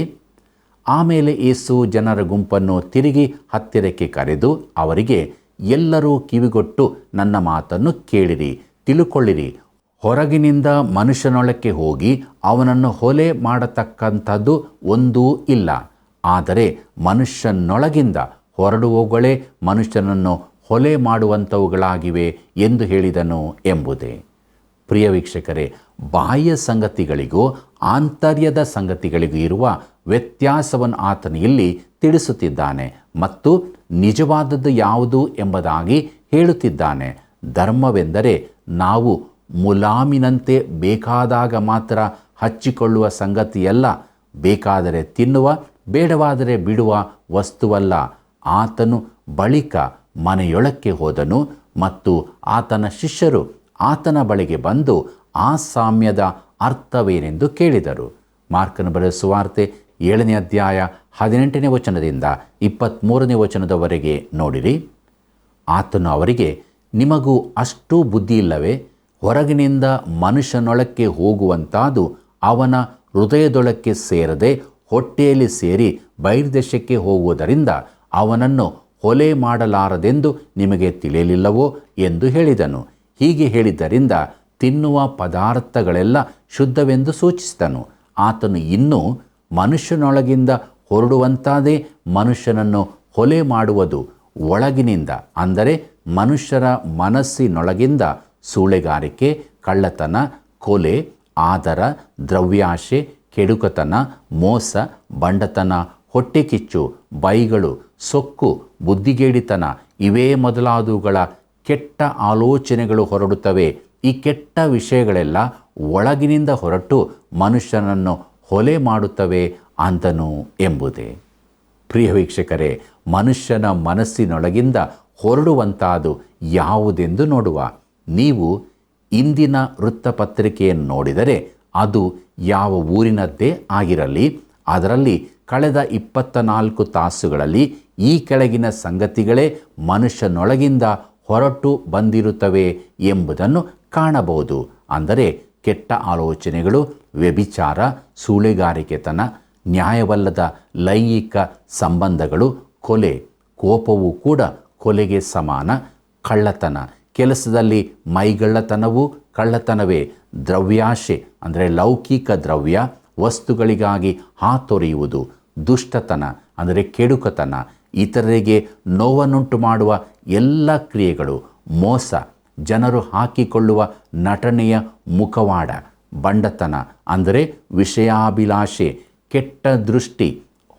ಆಮೇಲೆ ಯೇಸು ಜನರ ಗುಂಪನ್ನು ತಿರುಗಿ ಹತ್ತಿರಕ್ಕೆ ಕರೆದು ಅವರಿಗೆ, ಎಲ್ಲರೂ ಕಿವಿಗೊಟ್ಟು ನನ್ನ ಮಾತನ್ನು ಕೇಳಿರಿ, ತಿಳುಕೊಳ್ಳಿರಿ. ಹೊರಗಿನಿಂದ ಮನುಷ್ಯನೊಳಕ್ಕೆ ಹೋಗಿ ಅವನನ್ನು ಹೊಲೆ ಮಾಡತಕ್ಕಂಥದ್ದು ಒಂದೂ ಇಲ್ಲ, ಆದರೆ ಮನುಷ್ಯನೊಳಗಿಂದ ಹೊರಡುವವುಗಳೇ ಮನುಷ್ಯನನ್ನು ಹೊಲೆ ಮಾಡುವಂಥವುಗಳಾಗಿವೆ ಎಂದು ಹೇಳಿದನು ಎಂಬುದೇ. ಪ್ರಿಯ ವೀಕ್ಷಕರೇ, ಬಾಹ್ಯ ಸಂಗತಿಗಳಿಗೂ ಆಂತರ್ಯದ ಸಂಗತಿಗಳಿಗೂ ಇರುವ ವ್ಯತ್ಯಾಸವನ್ನು ಆತನು ಇಲ್ಲಿ ತಿಳಿಸುತ್ತಿದ್ದಾನೆ ಮತ್ತು ನಿಜವಾದದ್ದು ಯಾವುದು ಎಂಬುದಾಗಿ ಹೇಳುತ್ತಿದ್ದಾನೆ. ಧರ್ಮವೆಂದರೆ ನಾವು ಮುಲಾಮಿನಂತೆ ಬೇಕಾದಾಗ ಮಾತ್ರ ಹಚ್ಚಿಕೊಳ್ಳುವ ಸಂಗತಿಯಲ್ಲ, ಬೇಕಾದರೆ ತಿನ್ನುವ, ಬೇಡವಾದರೆ ಬಿಡುವ ವಸ್ತುವಲ್ಲ. ಆತನು ಬಳಿಕ ಮನೆಯೊಳಕ್ಕೆ ಹೋದನು ಮತ್ತು ಆತನ ಶಿಷ್ಯರು ಆತನ ಬಳಿಗೆ ಬಂದು ಆ ಸಾಮ್ಯದ ಅರ್ಥವೇನೆಂದು ಕೇಳಿದರು. ಮಾರ್ಕನ ಬರೆದ ಸುವಾರ್ತೆ 7ನೇ ಅಧ್ಯಾಯ 18ನೇ ವಚನದಿಂದ 23ನೇ ವಚನದವರೆಗೆ ನೋಡಿರಿ. ಆತನು ಅವರಿಗೆ, ನಿಮಗೂ ಅಷ್ಟೂ ಬುದ್ಧಿ ಇಲ್ಲವೇ? ಹೊರಗಿನಿಂದ ಮನುಷ್ಯನೊಳಕ್ಕೆ ಹೋಗುವಂತಾದು ಅವನ ಹೃದಯದೊಳಕ್ಕೆ ಸೇರದೆ ಹೊಟ್ಟೆಯಲ್ಲಿ ಸೇರಿ ಬಹಿರ್ದೇಶಕ್ಕೆ ಹೋಗುವುದರಿಂದ ಅವನನ್ನು ಹೊಲೆ ಮಾಡಲಾರದೆಂದು ನಿಮಗೆ ತಿಳಿಯಲಿಲ್ಲವೋ ಎಂದು ಹೇಳಿದನು. ಹೀಗೆ ಹೇಳಿದ್ದರಿಂದ ತಿನ್ನುವ ಪದಾರ್ಥಗಳೆಲ್ಲ ಶುದ್ಧವೆಂದು ಸೂಚಿಸಿದನು. ಆತನು ಇನ್ನೂ, ಮನುಷ್ಯನೊಳಗಿಂದ ಹೊರಡುವಂತಾದೇ ಮನುಷ್ಯನನ್ನು ಹೊಲೆ ಮಾಡುವುದು ಒಳಗಿನಿಂದ, ಅಂದರೆ ಮನುಷ್ಯರ ಮನಸ್ಸಿನೊಳಗಿಂದ ಸೂಳೆಗಾರಿಕೆ, ಕಳ್ಳತನ, ಕೊಲೆ, ಆದರ, ದ್ರವ್ಯಾಶೆ, ಕೆಡುಕತನ, ಮೋಸ, ಬಂಡತನ, ಹೊಟ್ಟೆಕಿಚ್ಚು, ಬೈಗಳು, ಸೊಕ್ಕು, ಬುದ್ಧಿಗೇಡಿತನ ಇವೇ ಮೊದಲಾದವುಗಳ ಕೆಟ್ಟ ಆಲೋಚನೆಗಳು ಹೊರಡುತ್ತವೆ. ಈ ಕೆಟ್ಟ ವಿಷಯಗಳೆಲ್ಲ ಒಳಗಿನಿಂದ ಹೊರಟು ಮನುಷ್ಯನನ್ನು ಹೊಲೆ ಮಾಡುತ್ತವೆ ಅಂತನು ಎಂಬುದೇ. ಪ್ರಿಯ ವೀಕ್ಷಕರೇ, ಮನುಷ್ಯನ ಮನಸ್ಸಿನೊಳಗಿಂದ ಹೊರಡುವಂತಾದು ಯಾವುದೆಂದು ನೋಡುವ. ನೀವು ಇಂದಿನ ವೃತ್ತಪತ್ರಿಕೆಯನ್ನು ನೋಡಿದರೆ ಅದು ಯಾವ ಊರಿನದ್ದೇ ಆಗಿರಲಿ, ಅದರಲ್ಲಿ ಕಳೆದ 24 ತಾಸುಗಳಲ್ಲಿ ಈ ಕೆಳಗಿನ ಸಂಗತಿಗಳೇ ಮನುಷ್ಯನೊಳಗಿಂದ ಹೊರಟು ಬಂದಿರುತ್ತವೆ ಎಂಬುದನ್ನು ಕಾಣಬಹುದು. ಅಂದರೆ ಕೆಟ್ಟ ಆಲೋಚನೆಗಳು, ವ್ಯಭಿಚಾರ, ಸೂಳೆಗಾರಿಕೆತನ, ನ್ಯಾಯವಲ್ಲದ ಲೈಂಗಿಕ ಸಂಬಂಧಗಳು, ಕೊಲೆ, ಕೋಪವೂ ಕೂಡ ಕೊಲೆಗೆ ಸಮಾನ, ಕಳ್ಳತನ, ಕೆಲಸದಲ್ಲಿ ಮೈಗಳ್ಳತನವೂ ಕಳ್ಳತನವೇ, ದ್ರವ್ಯಾಶೆ ಅಂದರೆ ಲೌಕಿಕ ದ್ರವ್ಯ ವಸ್ತುಗಳಿಗಾಗಿ ಹಾತೊರೆಯುವುದು, ದುಷ್ಟತನ ಅಂದರೆ ಕೆಡುಕತನ, ಇತರರಿಗೆ ನೋವನ್ನುಂಟು ಮಾಡುವ ಎಲ್ಲ ಕ್ರಿಯೆಗಳು, ಮೋಸ, ಜನರು ಹಾಕಿಕೊಳ್ಳುವ ನಟನೆಯ ಮುಖವಾಡ, ಬಂಡತನ ಅಂದರೆ ವಿಷಯಾಭಿಲಾಷೆ, ಕೆಟ್ಟ ದೃಷ್ಟಿ,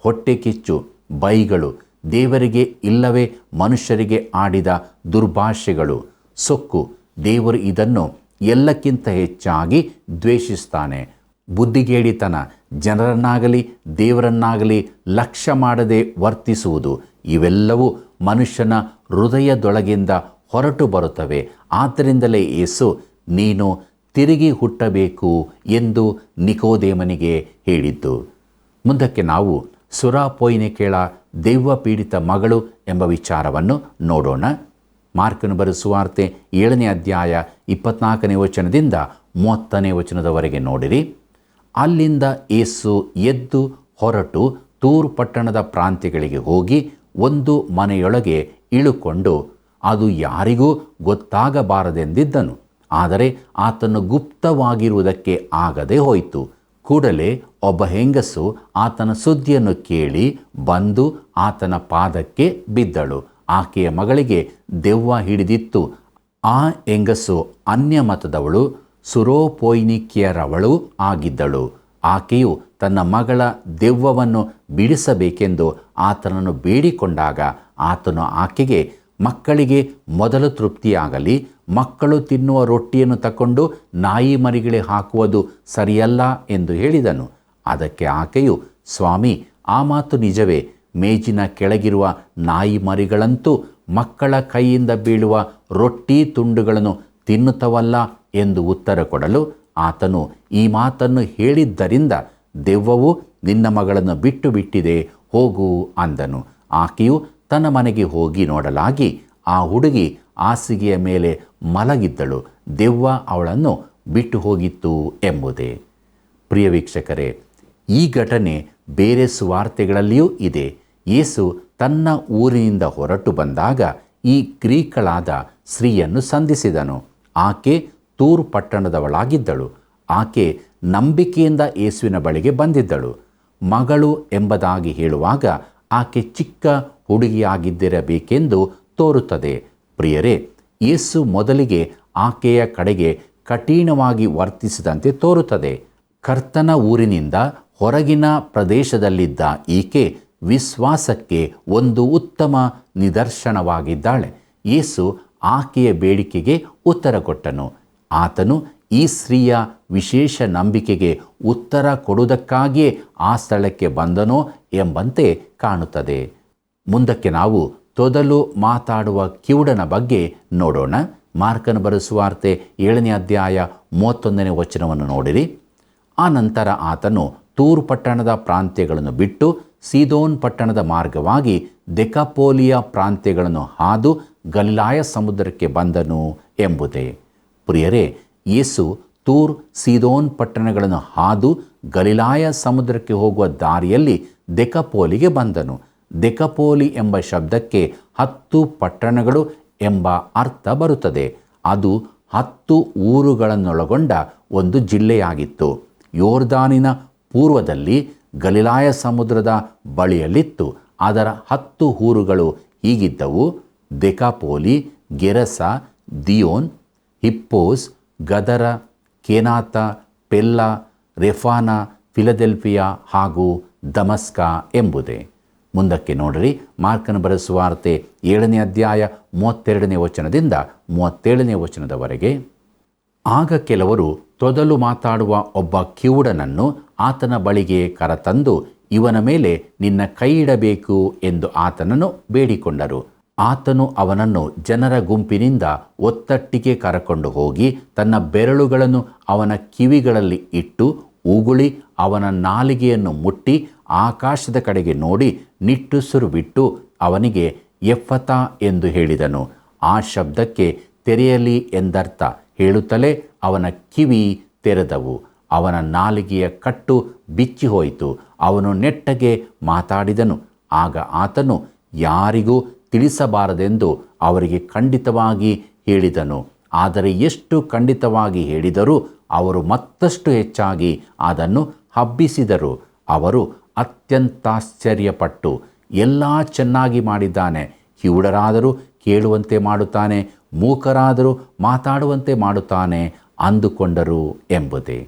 ಹೊಟ್ಟೆಕಿಚ್ಚು, ಬೈಗಳು, ದೇವರಿಗೆ ಇಲ್ಲವೇ ಮನುಷ್ಯರಿಗೆ ಆಡಿದ ದುರ್ಭಾಷೆಗಳು, ಸೊಕ್ಕು. ದೇವರು ಇದನ್ನು ಎಲ್ಲಕ್ಕಿಂತ ಹೆಚ್ಚಾಗಿ ದ್ವೇಷಿಸ್ತಾನೆ. ಬುದ್ಧಿಗೇಡಿತನ, ಜನರನ್ನಾಗಲಿ ದೇವರನ್ನಾಗಲಿ ಲಕ್ಷ್ಯ ಮಾಡದೆ ವರ್ತಿಸುವುದು, ಇವೆಲ್ಲವೂ ಮನುಷ್ಯನ ಹೃದಯದೊಳಗಿಂದ ಹೊರಟು ಬರುತ್ತವೆ. ಆದ್ದರಿಂದಲೇ ಯೇಸು ನೀನು ತಿರುಗಿ ಹುಟ್ಟಬೇಕು ಎಂದು ನಿಕೋದೇಮನಿಗೆ ಹೇಳಿದ್ದು. ಮುಂದಕ್ಕೆ ನಾವು ಸುರಾಪೊಯ್ನಿಕೇಳ ದೆವ್ವ ಪೀಡಿತ ಮಗಳು ಎಂಬ ವಿಚಾರವನ್ನು ನೋಡೋಣ. ಮಾರ್ಕನು ಬರೆದ ಸುವಾರ್ತೆ 7ನೇ ಅಧ್ಯಾಯ 24ನೇ ವಚನದಿಂದ 30ನೇ ವಚನದವರೆಗೆ ನೋಡಿರಿ. ಅಲ್ಲಿಂದ ಯೇಸು ಎದ್ದು ಹೊರಟು ತೂರ್ ಪಟ್ಟಣದ ಪ್ರಾಂತ್ಯಗಳಿಗೆ ಹೋಗಿ ಒಂದು ಮನೆಯೊಳಗೆ ಇಳುಕೊಂಡು ಅದು ಯಾರಿಗೂ ಗೊತ್ತಾಗಬಾರದೆಂದಿದ್ದನು. ಆದರೆ ಆತನು ಗುಪ್ತವಾಗಿರುವುದಕ್ಕೆ ಆಗದೆ ಹೋಯಿತು. ಕೂಡಲೇ ಒಬ್ಬ ಹೆಂಗಸು ಆತನ ಸುದ್ದಿಯನ್ನು ಕೇಳಿ ಬಂದು ಆತನ ಪಾದಕ್ಕೆ ಬಿದ್ದಳು. ಆಕೆಯ ಮಗಳಿಗೆ ದೆವ್ವ ಹಿಡಿದಿತ್ತು. ಆ ಹೆಂಗಸು ಅನ್ಯಮತದವಳು, ಸುರೋಪೊಯ್ನಿಕ್ಯರವಳು ಆಗಿದ್ದಳು. ಆಕೆಯು ತನ್ನ ಮಗಳ ದೆವ್ವವನ್ನು ಬಿಡಿಸಬೇಕೆಂದು ಆತನನ್ನು ಬೇಡಿಕೊಂಡಾಗ ಆತನು ಆಕೆಗೆ, ಮಕ್ಕಳಿಗೆ ಮೊದಲು ತೃಪ್ತಿಯಾಗಲಿ, ಮಕ್ಕಳು ತಿನ್ನುವ ರೊಟ್ಟಿಯನ್ನು ತಕೊಂಡು ನಾಯಿ ಮರಿಗಳಿಗೆ ಹಾಕುವುದು ಸರಿಯಲ್ಲ ಎಂದು ಹೇಳಿದನು. ಅದಕ್ಕೆ ಆಕೆಯು, ಸ್ವಾಮಿ, ಆ ಮಾತು ನಿಜವೇ. ಮೇಜಿನ ಕೆಳಗಿರುವ ನಾಯಿ ಮರಿಗಳಂತೂ ಮಕ್ಕಳ ಕೈಯಿಂದ ಬೀಳುವ ರೊಟ್ಟಿ ತುಂಡುಗಳನ್ನು ತಿನ್ನುತ್ತವಲ್ಲ ಎಂದು ಉತ್ತರ ಕೊಡಲು, ಆತನು ಈ ಮಾತನ್ನು ಹೇಳಿದ್ದರಿಂದ ದೆವ್ವವು ನಿನ್ನ ಮಗಳನ್ನು ಬಿಟ್ಟು ಬಿಟ್ಟಿದೆ, ಹೋಗು ಅಂದನು. ಆಕೆಯು ತನ್ನ ಮನೆಗೆ ಹೋಗಿ ನೋಡಲಾಗಿ ಆ ಹುಡುಗಿ ಹಾಸಿಗೆಯ ಮೇಲೆ ಮಲಗಿದ್ದಳು. ದೆವ್ವ ಅವಳನ್ನು ಬಿಟ್ಟು ಹೋಗಿತ್ತು ಎಂಬುದೇ. ಪ್ರಿಯ ವೀಕ್ಷಕರೇ, ಈ ಘಟನೆ ಬೇರೆ ಸುವಾರ್ತೆಗಳಲ್ಲಿಯೂ ಇದೆ. ಯೇಸು ತನ್ನ ಊರಿನಿಂದ ಹೊರಟು ಬಂದಾಗ ಈ ಗ್ರೀಕಳಾದ ಸ್ತ್ರೀಯನ್ನು ಸಂಧಿಸಿದನು. ಆಕೆ ತೂರ್ ಪಟ್ಟಣದವಳಾಗಿದ್ದಳು. ಆಕೆ ನಂಬಿಕೆಯಿಂದ ಯೇಸುವಿನ ಬಳಿಗೆ ಬಂದಿದ್ದಳು. ಮಗಳು ಎಂಬುದಾಗಿ ಹೇಳುವಾಗ ಆಕೆ ಚಿಕ್ಕ ಹುಡುಗಿಯಾಗಿದ್ದಿರಬೇಕೆಂದು ತೋರುತ್ತದೆ. ಪ್ರಿಯರೇ, ಯೇಸು ಮೊದಲಿಗೆ ಆಕೆಯ ಕಡೆಗೆ ಕಠಿಣವಾಗಿ ವರ್ತಿಸಿದಂತೆ ತೋರುತ್ತದೆ. ಕರ್ತನ ಊರಿನಿಂದ ಹೊರಗಿನ ಪ್ರದೇಶದಲ್ಲಿದ್ದ ಈಕೆ ವಿಶ್ವಾಸಕ್ಕೆ ಒಂದು ಉತ್ತಮ ನಿದರ್ಶನವಾಗಿದ್ದಾಳೆ. ಯೇಸು ಆಕೆಯ ಬೇಡಿಕೆಗೆ ಉತ್ತರ ಕೊಟ್ಟನು. ಆತನು ಈ ಸ್ತ್ರೀಯ ವಿಶೇಷ ನಂಬಿಕೆಗೆ ಉತ್ತರ ಕೊಡುವುದಕ್ಕಾಗಿಯೇ ಆ ಸ್ಥಳಕ್ಕೆ ಬಂದನೋ ಎಂಬಂತೆ ಕಾಣುತ್ತದೆ. ಮುಂದಕ್ಕೆ ನಾವು ತೊದಲು ಮಾತಾಡುವ ಕಿವುಡನ ಬಗ್ಗೆ ನೋಡೋಣ. ಮಾರ್ಕನ ಬರೆದ ಸುವಾರ್ತೆ 7ನೇ ಅಧ್ಯಾಯ 31ನೇ ವಚನವನ್ನು ನೋಡಿರಿ. ಆ ನಂತರ ಆತನು ತೂರ್ ಪಟ್ಟಣದ ಪ್ರಾಂತ್ಯಗಳನ್ನು ಬಿಟ್ಟು ಸೀದೋನ್ ಪಟ್ಟಣದ ಮಾರ್ಗವಾಗಿ ದೆಕಪೋಲಿಯ ಪ್ರಾಂತ್ಯಗಳನ್ನು ಹಾದು ಗಲಿಲಾಯ ಸಮುದ್ರಕ್ಕೆ ಬಂದನು ಎಂಬುದೇ. ಪ್ರಿಯರೇ, ಯೇಸು ತೂರ್ ಸೀದೋನ್ ಪಟ್ಟಣಗಳನ್ನು ಹಾದು ಗಲಿಲಾಯ ಸಮುದ್ರಕ್ಕೆ ಹೋಗುವ ದಾರಿಯಲ್ಲಿ ದೆಕಪೋಲಿಗೆ ಬಂದನು. ದೆಕಪೋಲಿ ಎಂಬ ಶಬ್ದಕ್ಕೆ 10 ಪಟ್ಟಣಗಳು ಎಂಬ ಅರ್ಥ ಬರುತ್ತದೆ. ಅದು 10 ಊರುಗಳನ್ನೊಳಗೊಂಡ ಒಂದು ಜಿಲ್ಲೆಯಾಗಿತ್ತು. ಯೋರ್ದಾನಿನ ಪೂರ್ವದಲ್ಲಿ ಗಲಿಲಾಯ ಸಮುದ್ರದ ಬಳಿಯಲ್ಲಿತ್ತು. ಅದರ 10 ಊರುಗಳು ಹೀಗಿದ್ದವು: ದೆಕಾಪೋಲಿ, ಗೆರಸ, ದಿಯೋನ್, ಹಿಪ್ಪೋಸ್, ಗದರ, ಕೇನಾತ, ಪೆಲ್ಲ, ರೆಫಾನ, ಫಿಲದೆಲ್ಫಿಯಾ ಹಾಗೂ ದಮಸ್ಕ ಎಂಬುದೇ. ಮುಂದಕ್ಕೆ ನೋಡಿರಿ. ಮಾರ್ಕನ ಬರೆದ ಸುವಾರ್ತೆ 7ನೇ ಅಧ್ಯಾಯ 32ನೇ ವಚನದಿಂದ 37ನೇ ವಚನದವರೆಗೆ. ಆಗ ಕೆಲವರು ತೊದಲು ಮಾತಾಡುವ ಒಬ್ಬ ಕಿವುಡನನ್ನು ಆತನ ಬಳಿಗೆ ಕರತಂದು, ಇವನ ಮೇಲೆ ನಿನ್ನ ಕೈ ಇಡಬೇಕು ಎಂದು ಆತನನ್ನು ಬೇಡಿಕೊಂಡರು. ಆತನು ಅವನನ್ನು ಜನರ ಗುಂಪಿನಿಂದ ಒತ್ತಟ್ಟಿಗೆ ಕರಕೊಂಡು ಹೋಗಿ ತನ್ನ ಬೆರಳುಗಳನ್ನು ಅವನ ಕಿವಿಗಳಲ್ಲಿ ಇಟ್ಟು ಉಗುಳಿ ಅವನ ನಾಲಿಗೆಯನ್ನು ಮುಟ್ಟಿ ಆಕಾಶದ ಕಡೆಗೆ ನೋಡಿ ನಿಟ್ಟುಸಿರು ಬಿಟ್ಟು ಅವನಿಗೆ ಎಫ್ಫತಾ ಎಂದು ಹೇಳಿದನು. ಆ ಶಬ್ದಕ್ಕೆ ತೆರೆಯಲಿ ಎಂದರ್ಥ. ಹೇಳುತ್ತಲೇ ಅವನ ಕಿವಿ ತೆರೆದವು. ಅವನ ನಾಲಿಗೆಯ ಕಟ್ಟು ಬಿಚ್ಚಿ ಹೋಯಿತು. ಅವನು ನೆಟ್ಟಗೆ ಮಾತಾಡಿದನು. ಆಗ ಆತನು ಯಾರಿಗೂ ತಿಳಿಸಬಾರದೆಂದು ಅವರಿಗೆ ಖಂಡಿತವಾಗಿ ಹೇಳಿದನು. ಆದರೆ ಎಷ್ಟು ಖಂಡಿತವಾಗಿ ಹೇಳಿದರೂ ಅವರು ಮತ್ತಷ್ಟು ಹೆಚ್ಚಾಗಿ ಅದನ್ನು ಹಬ್ಬಿಸಿದರು. ಅವರು ಅತ್ಯಂತಾಶ್ಚರ್ಯಪಟ್ಟು, ಎಲ್ಲ ಚೆನ್ನಾಗಿ ಮಾಡಿದ್ದಾನೆ, ಕಿವುಡರಾದರೂ ಕೇಳುವಂತೆ ಮಾಡುತ್ತಾನೆ, ಮೂಕರಾದರೂ ಮಾತಾಡುವಂತೆ ಮಾಡುತ್ತಾನೆ ಅಂದುಕೊಂಡರು ಎಂಬುದೇ.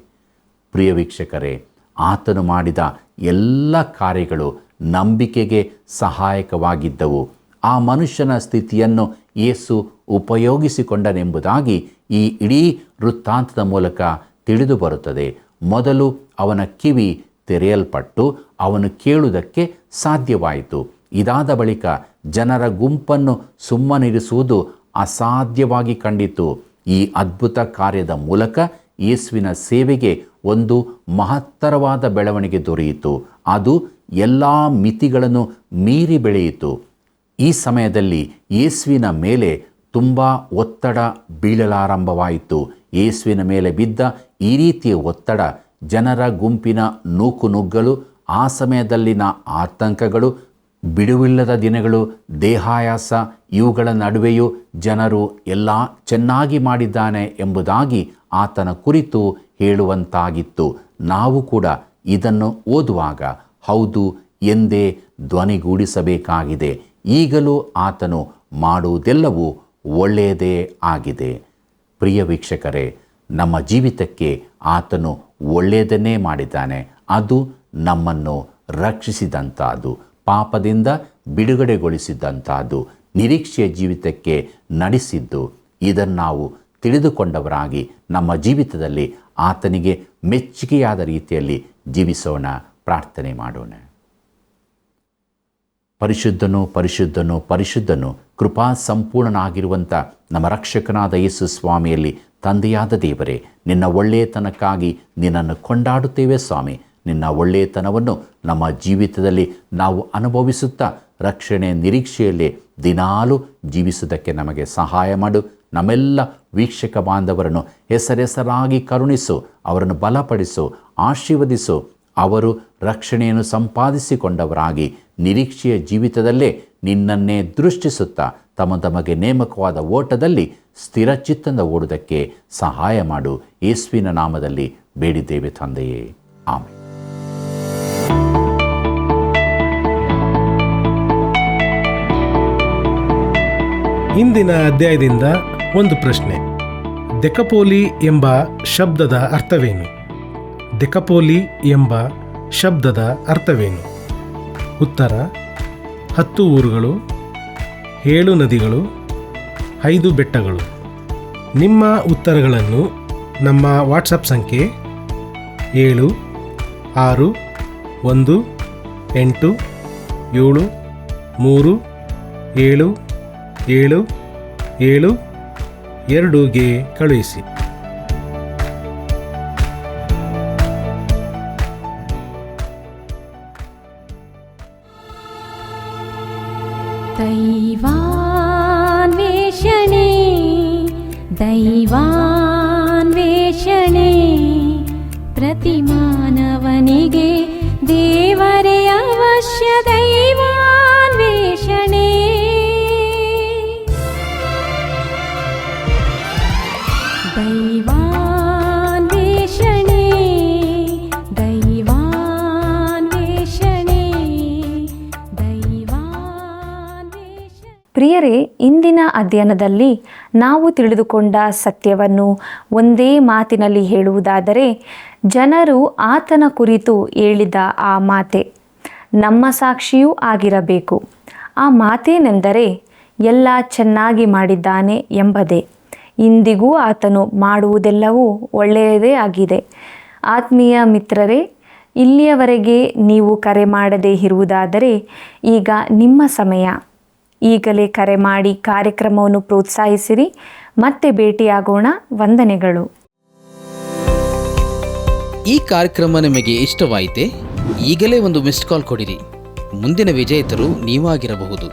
ಪ್ರಿಯ ವೀಕ್ಷಕರೇ, ಆತನು ಮಾಡಿದ ಎಲ್ಲ ಕಾರ್ಯಗಳು ನಂಬಿಕೆಗೆ ಸಹಾಯಕವಾಗಿದ್ದವು. ಆ ಮನುಷ್ಯನ ಸ್ಥಿತಿಯನ್ನು ಯೇಸು ಉಪಯೋಗಿಸಿಕೊಂಡನೆಂಬುದಾಗಿ ಈ ಇಡೀ ವೃತ್ತಾಂತದ ಮೂಲಕ ತಿಳಿದು ಬರುತ್ತದೆ. ಮೊದಲು ಅವನ ಕಿವಿ ತೆರೆಯಲ್ಪಟ್ಟು ಅವನು ಕೇಳುವುದಕ್ಕೆ ಸಾಧ್ಯವಾಯಿತು. ಇದಾದ ಬಳಿಕ ಜನರ ಗುಂಪನ್ನು ಸುಮ್ಮನಿರಿಸುವುದು ಅಸಾಧ್ಯವಾಗಿ ಕಂಡಿತು. ಈ ಅದ್ಭುತ ಕಾರ್ಯದ ಮೂಲಕ ಯೇಸುವಿನ ಸೇವೆಗೆ ಒಂದು ಮಹತ್ತರವಾದ ಬೆಳವಣಿಗೆ ದೊರೆಯಿತು. ಅದು ಎಲ್ಲ ಮಿತಿಗಳನ್ನು ಮೀರಿ ಬೆಳೆಯಿತು. ಈ ಸಮಯದಲ್ಲಿ ಯೇಸುವಿನ ಮೇಲೆ ತುಂಬ ಒತ್ತಡ ಬೀಳಲಾರಂಭವಾಯಿತು. ಯೇಸುವಿನ ಮೇಲೆ ಬಿದ್ದ ಈ ರೀತಿಯ ಒತ್ತಡ ಜನರ ಗುಂಪಿನ ನೂಕುನುಗ್ಗಲು, ಆ ಸಮಯದಲ್ಲಿನ ಆತಂಕಗಳು, ಬಿಡುವಿಲ್ಲದ ದಿನಗಳು, ದೇಹಾಯಾಸ, ಇವುಗಳ ನಡುವೆಯೂ ಜನರು ಎಲ್ಲ ಚೆನ್ನಾಗಿ ಮಾಡಿದ್ದಾನೆ ಎಂಬುದಾಗಿ ಆತನ ಕುರಿತು ಹೇಳುವಂತಾಗಿತ್ತು. ನಾವು ಕೂಡ ಇದನ್ನು ಓದುವಾಗ ಹೌದು ಎಂದೇ ಧ್ವನಿಗೂಡಿಸಬೇಕಾಗಿದೆ. ಈಗಲೂ ಆತನು ಮಾಡುವುದೆಲ್ಲವೂ ಒಳ್ಳೆಯದೇ ಆಗಿದೆ. ಪ್ರಿಯ ವೀಕ್ಷಕರೇ, ನಮ್ಮ ಜೀವಿತಕ್ಕೆ ಆತನು ಒಳ್ಳೆಯದನ್ನೇ ಮಾಡಿದ್ದಾನೆ. ಅದು ನಮ್ಮನ್ನು ರಕ್ಷಿಸಿದಂಥದ್ದು, ಪಾಪದಿಂದ ಬಿಡುಗಡೆಗೊಳಿಸಿದಂಥದ್ದು, ನಿರೀಕ್ಷೆಯ ಜೀವಿತಕ್ಕೆ ನಡೆಸಿದ್ದು. ಇದನ್ನು ನಾವು ತಿಳಿದುಕೊಂಡವರಾಗಿ ನಮ್ಮ ಜೀವಿತದಲ್ಲಿ ಆತನಿಗೆ ಮೆಚ್ಚುಗೆಯಾದ ರೀತಿಯಲ್ಲಿ ಜೀವಿಸೋಣ. ಪ್ರಾರ್ಥನೆ ಮಾಡೋಣ. ಪರಿಶುದ್ಧನು ಪರಿಶುದ್ಧನು ಪರಿಶುದ್ಧನು ಕೃಪಾ ಸಂಪೂರ್ಣನಾಗಿರುವಂಥ ನಮ್ಮ ರಕ್ಷಕನಾದ ಯೇಸು ಸ್ವಾಮಿಯಲ್ಲಿ ತಂದೆಯಾದ ದೇವರೇ, ನಿನ್ನ ಒಳ್ಳೆಯತನಕ್ಕಾಗಿ ನಿನ್ನನ್ನು ಕೊಂಡಾಡುತ್ತೇವೆ ಸ್ವಾಮಿ. ನಿನ್ನ ಒಳ್ಳೆಯತನವನ್ನು ನಮ್ಮ ಜೀವಿತದಲ್ಲಿ ನಾವು ಅನುಭವಿಸುತ್ತಾ ರಕ್ಷಣೆ ನಿರೀಕ್ಷೆಯಲ್ಲಿ ದಿನಾಲೂ ಜೀವಿಸುವುದಕ್ಕೆ ನಮಗೆ ಸಹಾಯ ಮಾಡು. ನಮ್ಮೆಲ್ಲ ವೀಕ್ಷಕ ಬಾಂಧವರನ್ನು ಹೆಸರಾಗಿ ಕರುಣಿಸು, ಅವರನ್ನು ಬಲಪಡಿಸು, ಆಶೀರ್ವದಿಸು. ಅವರು ರಕ್ಷಣೆಯನ್ನು ಸಂಪಾದಿಸಿಕೊಂಡವರಾಗಿ ನಿರೀಕ್ಷೆಯ ಜೀವಿತದಲ್ಲೇ ನಿನ್ನನ್ನೇ ದೃಷ್ಟಿಸುತ್ತಾ ತಮಗೆ ನೇಮಕವಾದ ಓಟದಲ್ಲಿ ಸ್ಥಿರಚಿತ್ತದಿಂದ ಓಡುವುದಕ್ಕೆ ಸಹಾಯ ಮಾಡು. ಯೇಸುವಿನ ನಾಮದಲ್ಲಿ ಬೇಡಿದ್ದೇವೆ ತಂದೆಯೇ, ಆಮೆನ್. ಇಂದಿನ ಅಧ್ಯಾಯದಿಂದ ಒಂದು ಪ್ರಶ್ನೆ. ದೆಕಪೋಲಿ ಎಂಬ ಶಬ್ದದ ಅರ್ಥವೇನು? ದೆಕಪೋಲಿ ಎಂಬ ಶಬ್ದದ ಅರ್ಥವೇನು? ಉತ್ತರ: 10 ಊರುಗಳು, 7 ನದಿಗಳು, 5 ಬೆಟ್ಟಗಳು. ನಿಮ್ಮ ಉತ್ತರಗಳನ್ನು ನಮ್ಮ ವಾಟ್ಸಪ್ ಸಂಖ್ಯೆ 761873777772ಗೆ ಕಳುಹಿಸಿ. ದೈವಾನ್ವೇಷಣೆ ದೈವಾನ್ವೇಷಣೆ, ಪ್ರತಿ ಮಾನವನಿಗೆ ದೇವರೇ ಅವಶ್ಯ. ದೈವಾನ್ವೇಷಣೆ ದೈವಾನ್ವೇಷಣೆ ದೈವಾನ್ವೇಷಣೆ ದೈವಾನ್ವೇಷಣೆ. ಪ್ರಿಯರೇ, ಇಂದಿನ ಅಧ್ಯಯನದಲ್ಲಿ ನಾವು ತಿಳಿದುಕೊಂಡ ಸತ್ಯವನ್ನು ಒಂದೇ ಮಾತಿನಲ್ಲಿ ಹೇಳುವುದಾದರೆ, ಜನರು ಆತನ ಕುರಿತು ಹೇಳಿದ ಆ ಮಾತೆ ನಮ್ಮ ಸಾಕ್ಷಿಯೂ ಆಗಿರಬೇಕು. ಆ ಮಾತೇನೆಂದರೆ, ಎಲ್ಲ ಚೆನ್ನಾಗಿ ಮಾಡಿದ್ದಾನೆ ಎಂಬುದೇ. ಇಂದಿಗೂ ಆತನು ಮಾಡುವುದೆಲ್ಲವೂ ಒಳ್ಳೆಯದೇ ಆಗಿದೆ. ಆತ್ಮೀಯ ಮಿತ್ರರೇ, ಇಲ್ಲಿಯವರೆಗೆ ನೀವು ಕರೆ ಮಾಡದೇ ಇರುವುದಾದರೆ ಈಗ ನಿಮ್ಮ ಸಮಯ. ಈಗಲೇ ಕರೆ ಮಾಡಿ ಕಾರ್ಯಕ್ರಮವನ್ನು ಪ್ರೋತ್ಸಾಹಿಸಿರಿ. ಮತ್ತೆ ಭೇಟಿಯಾಗೋಣ. ವಂದನೆಗಳು. ಈ ಕಾರ್ಯಕ್ರಮ ನಿಮಗೆ ಇಷ್ಟವಾಯಿತೆ? ಈಗಲೇ ಒಂದು ಮಿಸ್ಡ್ ಕಾಲ್ ಕೊಡಿರಿ. ಮುಂದಿನ ವಿಜೇತರು ನೀವಾಗಿರಬಹುದು.